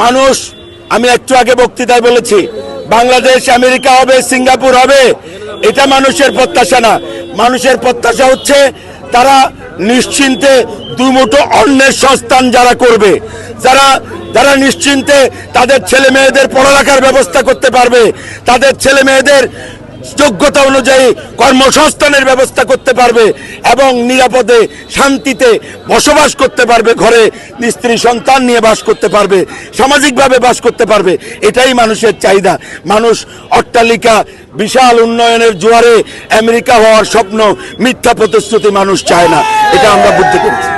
মানুষ আমি একটু আগে বক্তৃতায় বলেছি বাংলাদেশ আমেরিকা হবে, সিঙ্গাপুর হবে, এটা মানুষের প্রত্যাশা না। মানুষের প্রত্যাশা হচ্ছে তারা নিশ্চিন্তে দুমুঠো অন্নের সংস্থান যারা করবে, যারা নিশ্চিন্তে তাদের ছেলে মেয়েদের পড়ালেখার ব্যবস্থা করতে পারবে, তাদের ছেলে মেয়েদের যোগ্যতা অনুযায়ী কর্মসংস্থানের ব্যবস্থা করতে পারবে এবং নিরাপদে শান্তিতে বসবাস করতে পারবে, ঘরে স্ত্রী সন্তান নিয়ে বাস করতে পারবে, সামাজিকভাবে বাস করতে পারবে, এটাই মানুষের চাহিদা। মানুষ অট্টালিকা বিশাল উন্নয়নের জোয়ারে আমেরিকা হওয়ার স্বপ্ন, মিথ্যা প্রতিশ্রুতি মানুষ চায় না, এটা আমরা বুঝতে পেরেছি।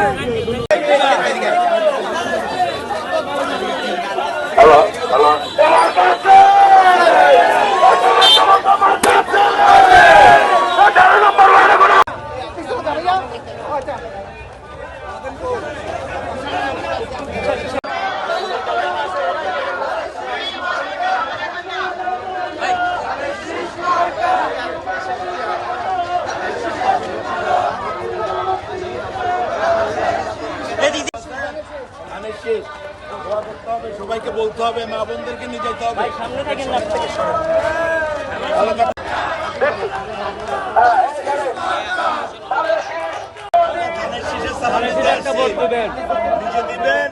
সবাইকে বলতে হবে, মা বোনদেরকে নিয়ে যেতে হবে। সামনে থাকেন না, নিজে দিবেন,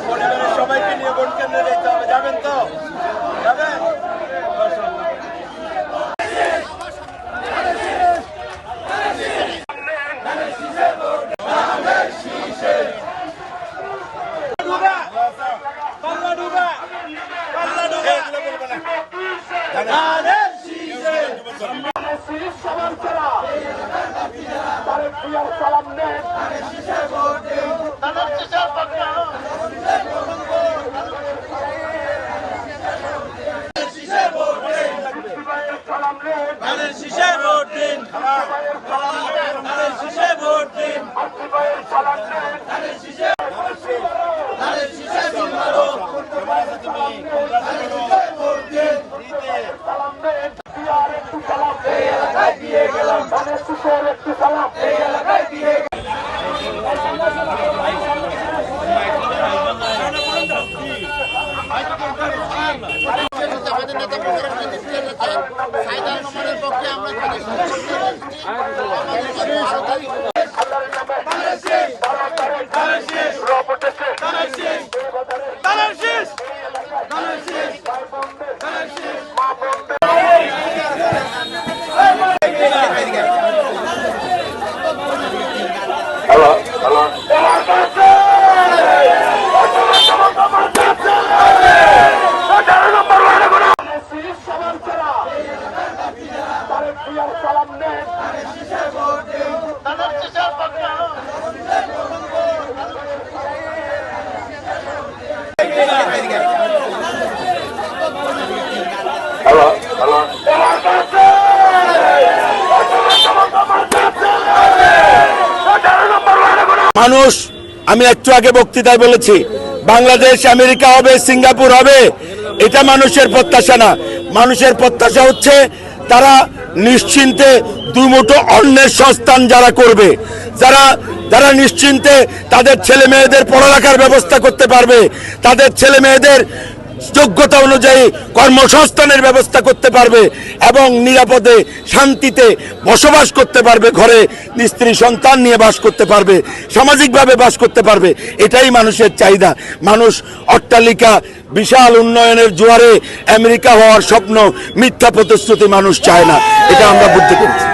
পরিবারের সবাইকে নিয়ে ভোট কেন্দ্রে যেতে হবে। যাবেন তো? যাবেন? মানুষ আমি একটু আগে বক্তৃতায় বলেছি বাংলাদেশ আমেরিকা হবে, সিঙ্গাপুর হবে, এটা মানুষের প্রত্যাশা না। মানুষের প্রত্যাশা হচ্ছে তারা নিশ্চিন্তে দুমুঠো অন্নের সংস্থান যারা করবে, যারা নিশ্চিন্তে তাদের ছেলে মেয়েদের পড়ালেখার ব্যবস্থা করতে পারবে, তাদের ছেলে মেয়েদের যোগ্যতা অনুযায়ী কর্মসংস্থানের ব্যবস্থা করতে পারবে এবং নিরাপদে শান্তিতে বসবাস করতে পারবে, ঘরে স্ত্রী সন্তান নিয়ে বাস করতে পারবে, সামাজিকভাবে বাস করতে পারবে, এটাই মানুষের চাহিদা। মানুষ অট্টালিকা বিশাল উন্নয়নের জোয়ারে আমেরিকা হওয়ার স্বপ্ন, মিথ্যা প্রতিশ্রুতি মানুষ চায় না, এটা আমরা বুঝতে পেরেছি।